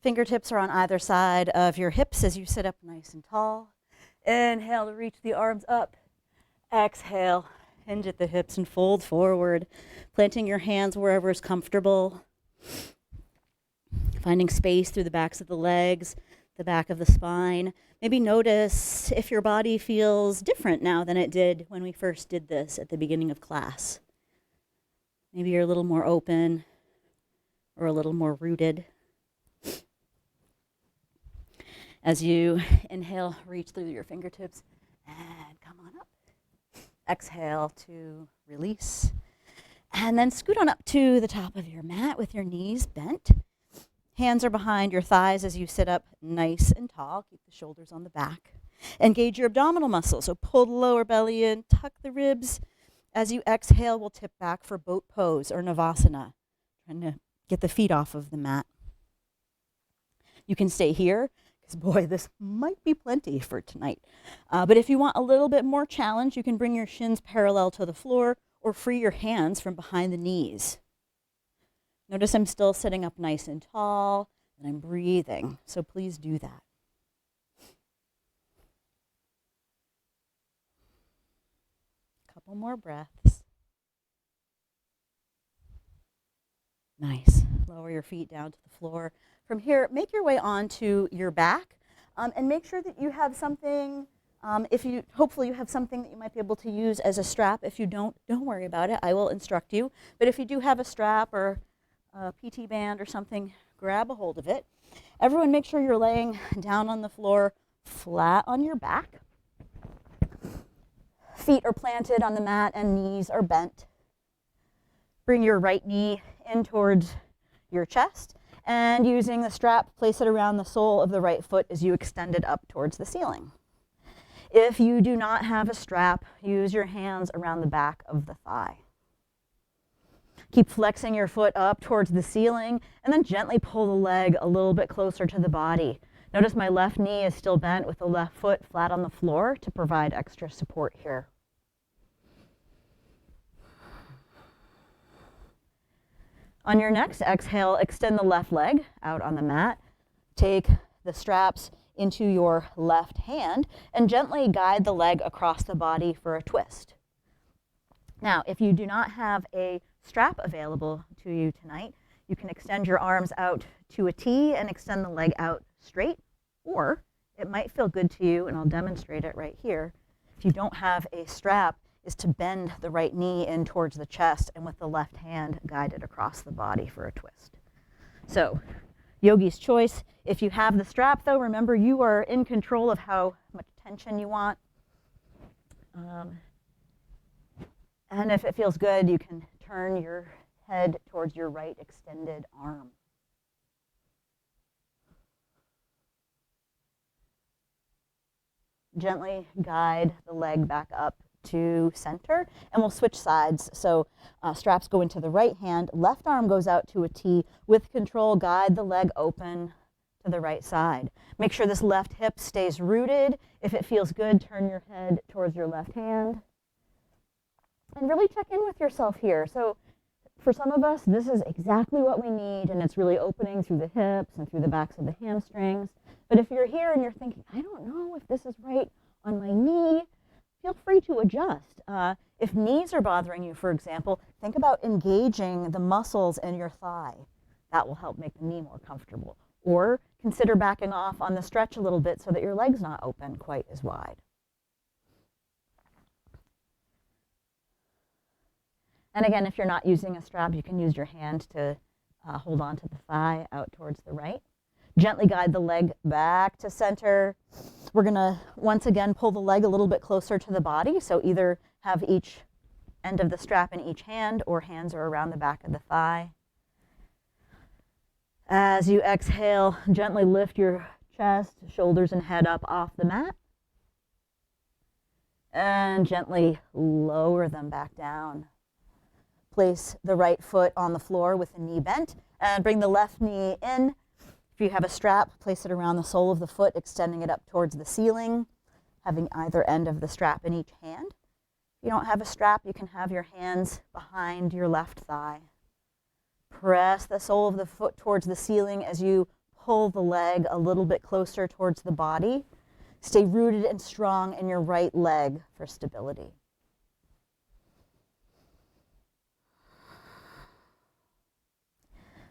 Fingertips are on either side of your hips as you sit up nice and tall. Inhale to reach the arms up. Exhale, hinge at the hips and fold forward, planting your hands wherever is comfortable. Finding space through the backs of the legs, the back of the spine. Maybe notice if your body feels different now than it did when we first did this at the beginning of class. Maybe you're a little more open or a little more rooted. As you inhale, reach through your fingertips and come on up. Exhale to release. And then scoot on up to the top of your mat with your knees bent. Hands are behind your thighs as you sit up nice and tall. Keep the shoulders on the back. Engage your abdominal muscles. So pull the lower belly in, tuck the ribs. As you exhale, we'll tip back for boat pose or Savasana. Trying to get the feet off of the mat. You can stay here, because boy, this might be plenty for tonight. But if you want a little bit more challenge, you can bring your shins parallel to the floor or free your hands from behind the knees. Notice I'm still sitting up nice and tall, and I'm breathing, so please do that. Couple more breaths. Nice. Lower your feet down to the floor. From here, make your way onto your back, and make sure that you have something, hopefully you have something that you might be able to use as a strap. If you don't worry about it. I will instruct you. But if you do have a strap or a PT band or something, grab a hold of it. Everyone make sure you're laying down on the floor flat on your back. Feet are planted on the mat and knees are bent. Bring your right knee in towards your chest and using the strap, place it around the sole of the right foot as you extend it up towards the ceiling. If you do not have a strap, use your hands around the back of the thigh. Keep flexing your foot up towards the ceiling and then gently pull the leg a little bit closer to the body. Notice my left knee is still bent with the left foot flat on the floor to provide extra support here. On your next exhale, extend the left leg out on the mat. Take the straps into your left hand and gently guide the leg across the body for a twist. Now, if you do not have a strap available to you tonight, you can extend your arms out to a T and extend the leg out straight, or it might feel good to you, and I'll demonstrate it right here. If you don't have a strap, is to bend the right knee in towards the chest and with the left hand guide it across the body for a twist. So, yogi's choice. If you have the strap though, remember you are in control of how much tension you want. And if it feels good, you can turn your head towards your right extended arm. Gently guide the leg back up to center, and we'll switch sides. So straps go into the right hand, left arm goes out to a T. With control, guide the leg open to the right side. Make sure this left hip stays rooted. If it feels good, turn your head towards your left hand. And really check in with yourself here. So for some of us, this is exactly what we need, and it's really opening through the hips and through the backs of the hamstrings. But if you're here and you're thinking, I don't know if this is right on my knee, feel free to adjust. If knees are bothering you, for example, think about engaging the muscles in your thigh. That will help make the knee more comfortable. Or consider backing off on the stretch a little bit so that your leg's not open quite as wide. And again, if you're not using a strap, you can use your hand to hold on to the thigh out towards the right. Gently guide the leg back to center. We're going to, once again, pull the leg a little bit closer to the body. So either have each end of the strap in each hand, or hands are around the back of the thigh. As you exhale, gently lift your chest, shoulders, and head up off the mat. And gently lower them back down. Place the right foot on the floor with the knee bent, and bring the left knee in. If you have a strap, place it around the sole of the foot, extending it up towards the ceiling, having either end of the strap in each hand. If you don't have a strap, you can have your hands behind your left thigh. Press the sole of the foot towards the ceiling as you pull the leg a little bit closer towards the body. Stay rooted and strong in your right leg for stability.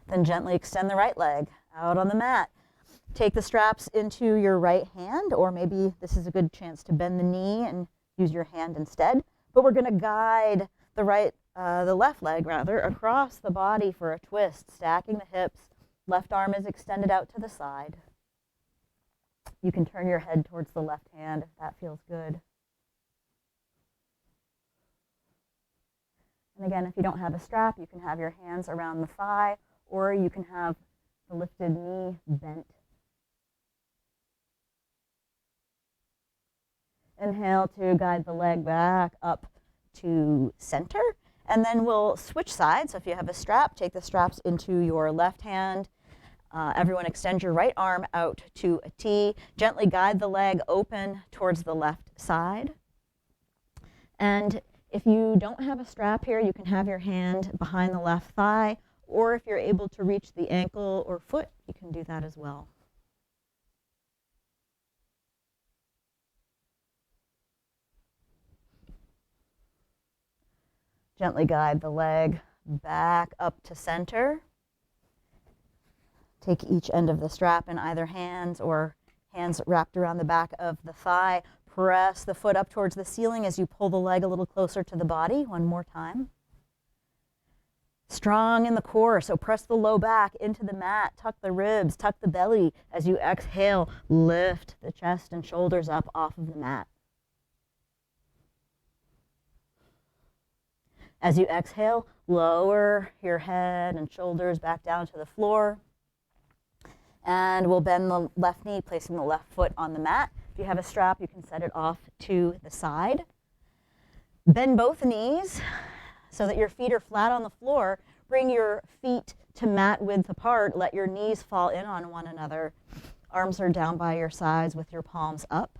Then gently extend the right leg out on the mat. Take the straps into your right hand, or maybe this is a good chance to bend the knee and use your hand instead. But we're going to guide the left leg across the body for a twist, stacking the hips. Left arm is extended out to the side. You can turn your head towards the left hand if that feels good. And again, if you don't have a strap, you can have your hands around the thigh, or you can have the lifted knee bent. Inhale to guide the leg back up to center. And then we'll switch sides. So if you have a strap, take the straps into your left hand. Everyone extend your right arm out to a T. Gently guide the leg open towards the left side. And if you don't have a strap here, you can have your hand behind the left thigh, or if you're able to reach the ankle or foot, you can do that as well. Gently guide the leg back up to center. Take each end of the strap in either hands, or hands wrapped around the back of the thigh. Press the foot up towards the ceiling as you pull the leg a little closer to the body. One more time. Strong in the core, so press the low back into the mat. Tuck the ribs, tuck the belly. As you exhale, lift the chest and shoulders up off of the mat. As you exhale, lower your head and shoulders back down to the floor. And we'll bend the left knee, placing the left foot on the mat. If you have a strap, you can set it off to the side. Bend both knees so that your feet are flat on the floor. Bring your feet to mat width apart. Let your knees fall in on one another. Arms are down by your sides with your palms up.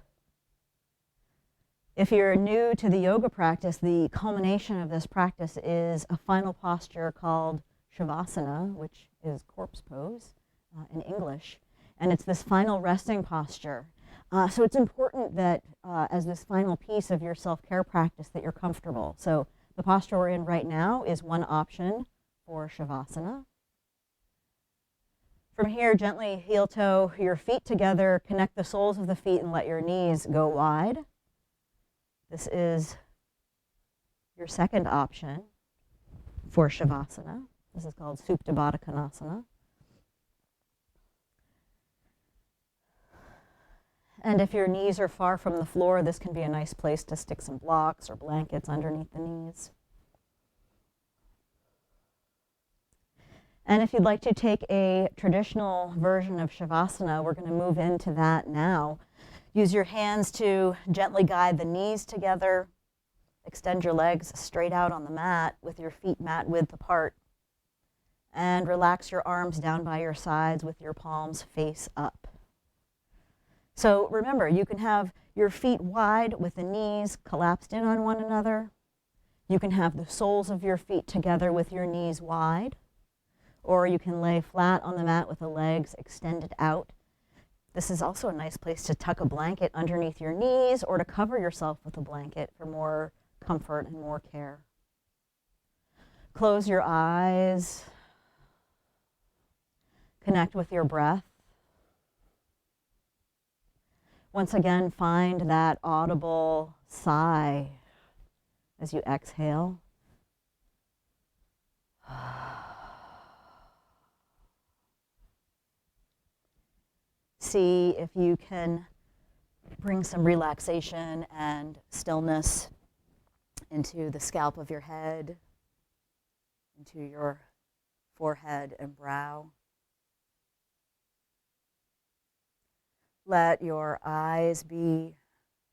If you're new to the yoga practice, the culmination of this practice is a final posture called Savasana, which is corpse pose in English. And it's this final resting posture. So it's important that as this final piece of your self-care practice that you're comfortable. So the posture we're in right now is one option for Savasana. From here, gently heel-toe your feet together, connect the soles of the feet and let your knees go wide. This is your second option for Savasana. This is called Supta Baddha Konasana. And if your knees are far from the floor, this can be a nice place to stick some blocks or blankets underneath the knees. And if you'd like to take a traditional version of Savasana, we're going to move into that now. Use your hands to gently guide the knees together. Extend your legs straight out on the mat with your feet mat width apart. And relax your arms down by your sides with your palms face up. So remember, you can have your feet wide with the knees collapsed in on one another. You can have the soles of your feet together with your knees wide. Or you can lay flat on the mat with the legs extended out. This is also a nice place to tuck a blanket underneath your knees or to cover yourself with a blanket for more comfort and more care. Close your eyes. Connect with your breath. Once again, find that audible sigh as you exhale. See if you can bring some relaxation and stillness into the scalp of your head, into your forehead and brow. Let your eyes be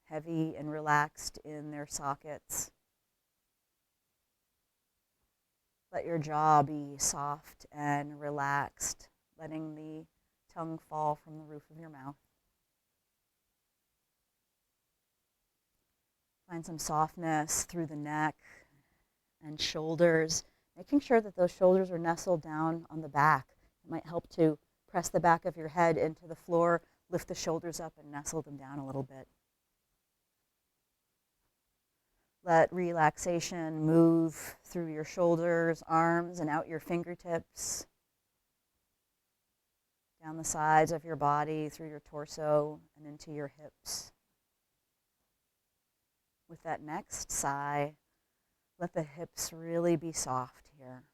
heavy and relaxed in their sockets. Let your jaw be soft and relaxed, letting the tongue fall from the roof of your mouth. Find some softness through the neck and shoulders, making sure that those shoulders are nestled down on the back. It might help to press the back of your head into the floor, lift the shoulders up and nestle them down a little bit. Let relaxation move through your shoulders, arms, and out your fingertips, down the sides of your body, through your torso, and into your hips. With that next sigh, let the hips really be soft here.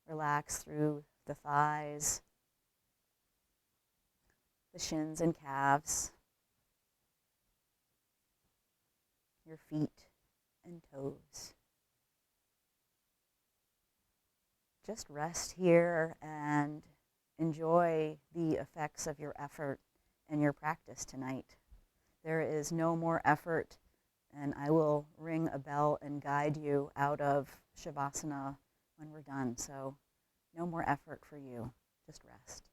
Relax through the thighs, the shins and calves, your feet and toes. Just rest here and enjoy the effects of your effort and your practice tonight. There is no more effort, and I will ring a bell and guide you out of Savasana when we're done. So no more effort for you, just rest.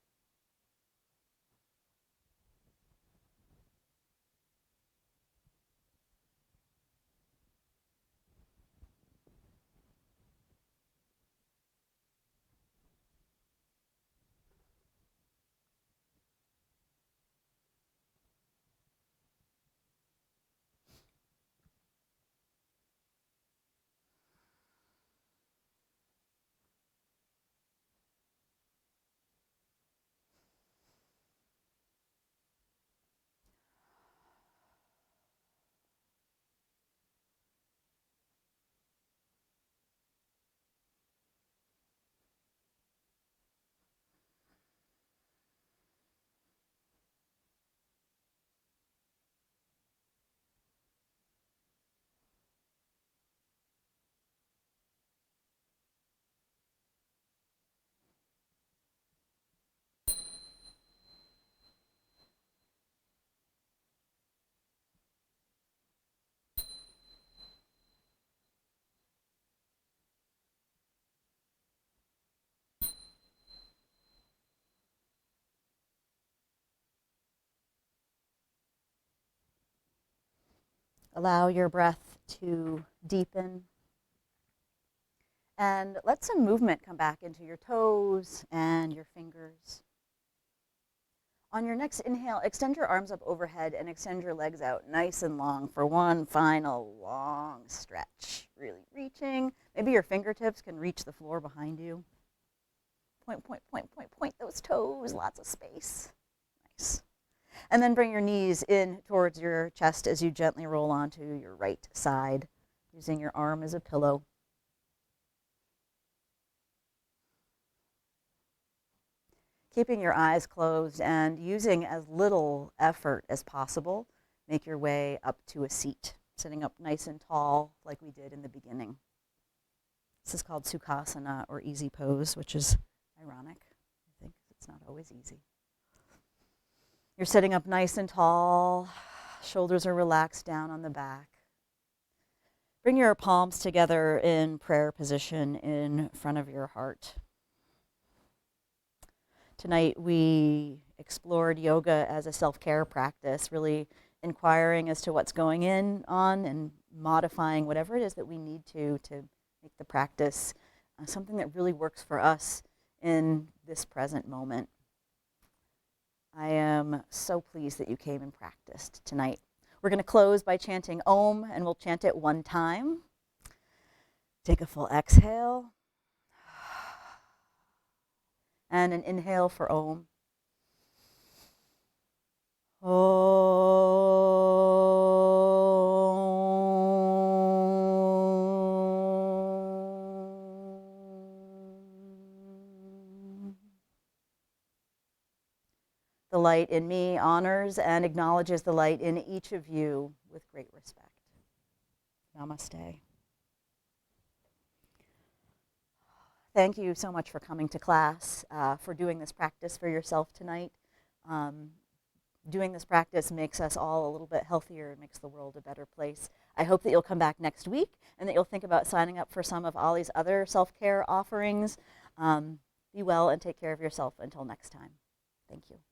Allow your breath to deepen. And let some movement come back into your toes and your fingers. On your next inhale, extend your arms up overhead and extend your legs out nice and long for one final long stretch. Really reaching. Maybe your fingertips can reach the floor behind you. Point, point, point, point, point those toes. Lots of space. Nice. And then bring your knees in towards your chest as you gently roll onto your right side, using your arm as a pillow. Keeping your eyes closed and using as little effort as possible, make your way up to a seat, sitting up nice and tall like we did in the beginning. This is called Sukhasana, or easy pose, which is ironic. I think it's not always easy. You're sitting up nice and tall, shoulders are relaxed down on the back. Bring your palms together in prayer position in front of your heart. Tonight we explored yoga as a self-care practice, really inquiring as to what's going on and modifying whatever it is that we need to make the practice something that really works for us in this present moment. I am so pleased that you came and practiced tonight. We're going to close by chanting Om, and we'll chant it 1 time. Take a full exhale. And an inhale for Om. The light in me honors and acknowledges the light in each of you with great respect. Namaste. Thank you so much for coming to class, for doing this practice for yourself tonight. Doing this practice makes us all a little bit healthier and makes the world a better place. I hope that you'll come back next week and that you'll think about signing up for some of OLLI's other self-care offerings. Be well and take care of yourself until next time. Thank you.